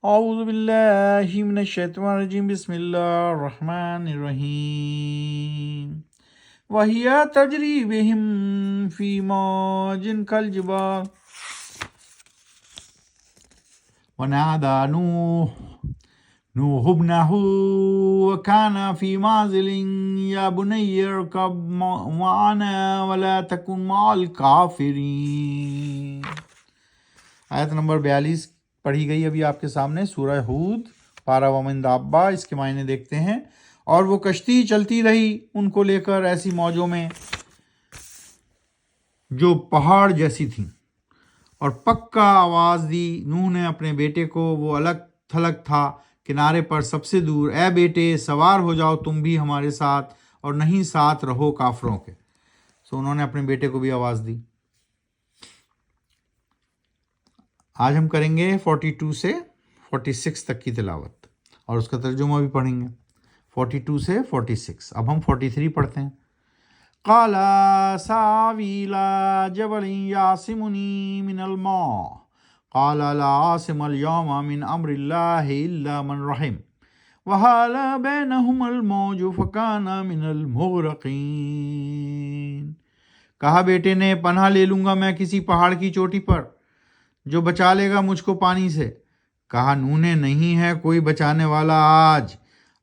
اعوذ باللہ من الشیطان الرجیم بسم اللہ الرحمن الرحیم وَهِيَ تَجْرِي بِهِمْ فِي مَوْجٍ كَالْجِبَالِ وَنَادَى نوح ابْنَهُ وَكَانَ فِي مَعْزِلٍ يَا بُنَيَّ ارْكَبْ مَعَنَا وَلَا تَكُنْ مَعَ الْكَافِرِينَ۔ آیت نمبر 42 پڑھی گئی ابھی آپ کے سامنے، سورہ ہود، پارہ ومن دابہ، اس کے معنی دیکھتے ہیں۔ اور وہ کشتی چلتی رہی ان کو لے کر ایسی موجوں میں جو پہاڑ جیسی تھیں، اور پکا آواز دی نوح نے اپنے بیٹے کو، وہ الگ تھلگ تھا کنارے پر سب سے دور، اے بیٹے سوار ہو جاؤ تم بھی ہمارے ساتھ، اور نہیں ساتھ رہو کافروں کے۔ انہوں نے اپنے بیٹے کو بھی آواز دی۔ آج ہم کریں گے 42 سے 46 تک کی تلاوت، اور اس کا ترجمہ بھی پڑھیں گے 42 سے 46۔ اب ہم 43 پڑھتے ہیں۔ قال سآوی إلى جبل يعصمني من الماء قال لا عاصم اليوم من أمر الله إلا من رحم وحال بينهما الموج فكان من المغرقين۔ کہا بیٹے نے پناہ لے لوں گا میں کسی پہاڑ کی چوٹی پر جو بچا لے گا مجھ کو پانی سے۔ کہا نوح نے نہیں ہے کوئی بچانے والا آج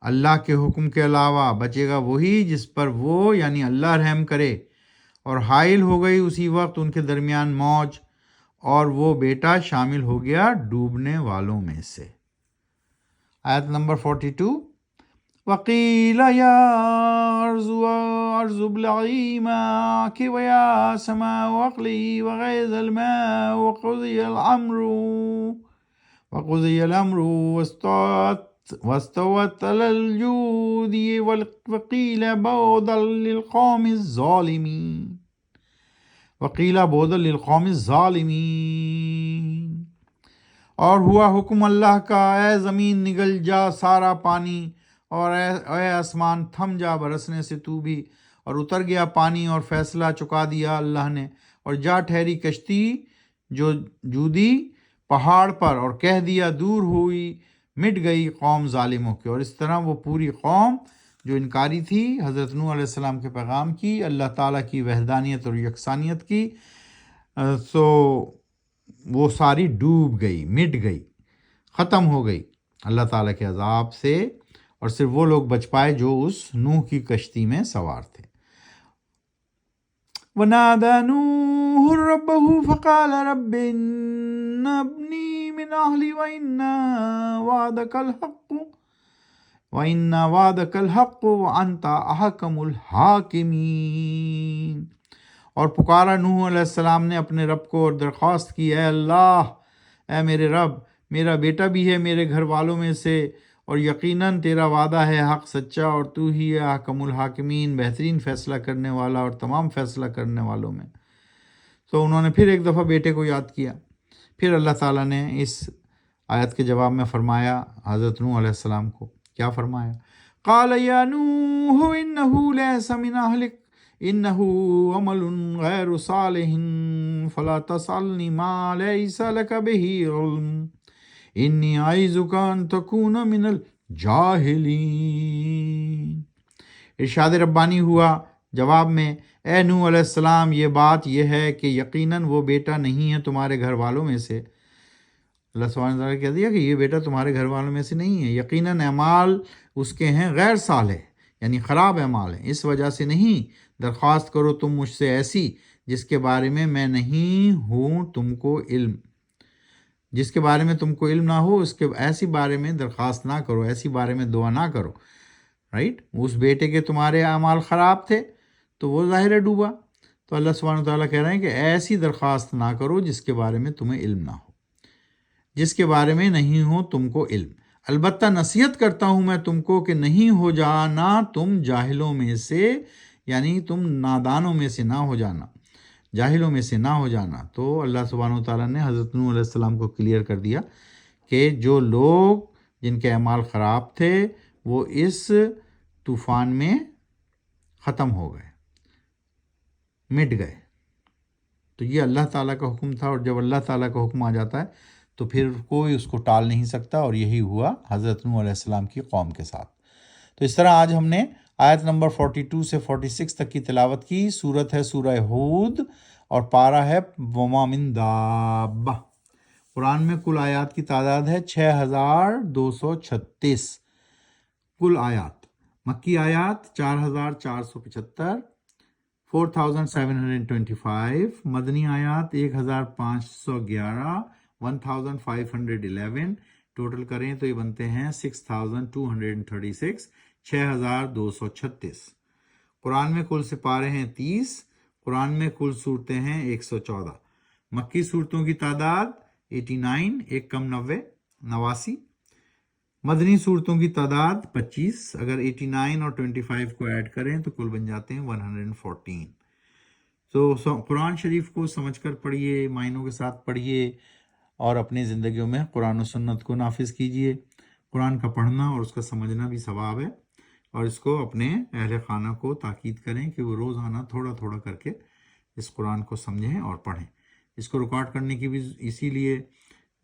اللہ کے حکم کے علاوہ، بچے گا وہی جس پر وہ یعنی اللہ رحم کرے۔ اور حائل ہو گئی اسی وقت ان کے درمیان موج، اور وہ بیٹا شامل ہو گیا ڈوبنے والوں میں سے۔ آیت نمبر 42۔ وَقِيلَ يَا أَرْضُ ابْلَعِي مَاءَكِ وَيَا سَمَاءُ أَقْلِعِي وَغِيضَ الْمَاءُ وَقُضِيَ الْأَمْرُ وَاسْتَوَتْ عَلَى الْجُودِيِ وَقِيلَ بُعْدًا لِلْقَوْمِ الظَّالِمِينَ۔ اور ہوا حکم اللہ کا، اے زمین نگل جا سارا پانی، اور اے آسمان تھم جا برسنے سے تو بھی، اور اتر گیا پانی اور فیصلہ چکا دیا اللہ نے، اور جا ٹھہری کشتی جو جودی پہاڑ پر، اور کہہ دیا دور ہوئی مٹ گئی قوم ظالموں کی۔ اور اس طرح وہ پوری قوم جو انکاری تھی حضرت نوح علیہ السلام کے پیغام کی، اللہ تعالیٰ کی وحدانیت اور یکسانیت کی، وہ ساری ڈوب گئی، مٹ گئی، ختم ہو گئی اللہ تعالیٰ کے عذاب سے، اور صرف وہ لوگ بچ پائے جو اس نوح کی کشتی میں سوار تھے۔ وَنَادَى نُوحٌ رَبَّهُ فَقَالَ رَبِّ إِنَّ ابْنِي مِنْ أَهْلِي وَإِنَّ وَعْدَكَ الْحَقُّ وَأَنْتَ أَحْكَمُ الْحَاكِمِينَ۔ اور پکارا نوح علیہ السلام نے اپنے رب کو اور درخواست کی، اے اللہ، اے میرے رب، میرا بیٹا بھی ہے میرے گھر والوں میں سے، اور یقیناً تیرا وعدہ ہے حق سچا، اور تو ہی ہے احکم الحاکمین، بہترین فیصلہ کرنے والا اور تمام فیصلہ کرنے والوں میں۔ تو انہوں نے پھر ایک دفعہ بیٹے کو یاد کیا۔ پھر اللہ تعالیٰ نے اس آیت کے جواب میں فرمایا حضرت نوح علیہ السلام کو، کیا فرمایا؟ قال یا نوح انہ لیس من اہلک انہ عمل غیر صالح فلا تسألنی ما لیس لک بہ علم انی اعظک ان تکون من الجاہلین۔ ارشاد ربانی ہوا جواب میں، اے نوح علیہ السلام، یہ بات یہ ہے کہ یقیناً وہ بیٹا نہیں ہے تمہارے گھر والوں میں سے۔ اللہ سبحانہ وتعالیٰ نے کہہ دیا کہ یہ بیٹا تمہارے گھر والوں میں سے نہیں ہے، یقیناً اعمال اس کے ہیں غیر صالح، یعنی خراب اعمال ہیں، اس وجہ سے نہیں درخواست کرو تم مجھ سے ایسی جس کے بارے میں میں نہیں ہوں تم کو علم، جس کے بارے میں تم کو علم نہ ہو، اس کے ایسی بارے میں درخواست نہ کرو، ایسی بارے میں دعا نہ کرو، رائٹ۔ اس بیٹے کے تمہارے اعمال خراب تھے تو وہ ظاہر ہے ڈوبا۔ تو اللہ سبحانہ وتعالیٰ کہہ رہے ہیں کہ ایسی درخواست نہ کرو جس کے بارے میں تمہیں علم نہ ہو، جس کے بارے میں نہیں ہو تم کو علم۔ البتہ نصیحت کرتا ہوں میں تم کو کہ نہیں ہو جانا تم جاہلوں میں سے، یعنی تم نادانوں میں سے نہ ہو جانا، جاہلوں میں سے نہ ہو جانا۔ تو اللہ سبحانہ وتعالیٰ نے حضرت نوح علیہ السلام کو کلیئر کر دیا کہ جو لوگ جن کے اعمال خراب تھے وہ اس طوفان میں ختم ہو گئے، مٹ گئے۔ تو یہ اللہ تعالیٰ کا حکم تھا، اور جب اللہ تعالیٰ کا حکم آ جاتا ہے تو پھر کوئی اس کو ٹال نہیں سکتا، اور یہی ہوا حضرت نوح علیہ السلام کی قوم کے ساتھ۔ تو اس طرح آج ہم نے آیت نمبر 42 سے 46 تک کی تلاوت کی۔ سورت ہے سورہ ہود، اور پارہ ہے وما من دابہ۔ قرآن میں کل آیات کی تعداد ہے 6236 کل آیات۔ مکی آیات 4475، 4725، مدنی آیات 1511، 1511، ٹوٹل کریں تو یہ بنتے ہیں 6236، 6236۔ قرآن میں کل سپارے ہیں 30، قرآن میں کل صورتیں ہیں 114۔ مکی صورتوں کی تعداد 89، ایک کم 89۔ مدنی صورتوں کی تعداد 25، اگر 89 اور 25 کو ایڈ کریں تو کل بن جاتے ہیں 114۔ تو قرآن شریف کو سمجھ کر پڑھیے، معنوں کے ساتھ پڑھیے، اور اپنی زندگیوں میں قرآن و سنت کو نافذ کیجیے۔ قرآن کا پڑھنا اور اس کا سمجھنا بھی ثواب ہے، اور اس کو اپنے اہل خانہ کو تاکید کریں کہ وہ روزانہ تھوڑا تھوڑا کر کے اس قرآن کو سمجھیں اور پڑھیں۔ اس کو ریکارڈ کرنے کی بھی اسی لیے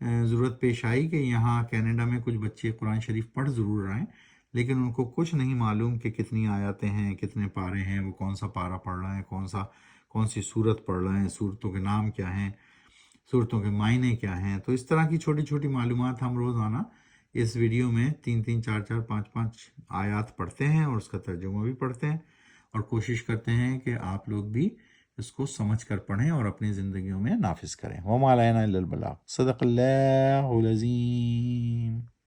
ضرورت پیش آئی کہ یہاں کینیڈا میں کچھ بچے قرآن شریف پڑھ ضرور رہے ہیں، لیکن ان کو کچھ نہیں معلوم کہ کتنی آیاتیں ہیں، کتنے پارے ہیں، وہ کون سا پارہ پڑھ رہے ہیں، کون سی صورت پڑھ رہے ہیں، صورتوں کے نام کیا ہیں، صورتوں کے معنی کیا ہیں۔ تو اس طرح کی چھوٹی چھوٹی معلومات ہم روزانہ اس ویڈیو میں 3 4 4 5 آیات پڑھتے ہیں، اور اس کا ترجمہ بھی پڑھتے ہیں، اور کوشش کرتے ہیں کہ آپ لوگ بھی اس کو سمجھ کر پڑھیں اور اپنی زندگیوں میں نافذ کریں۔ وما علینا الا البلاغ۔ صدق اللہ العظیم۔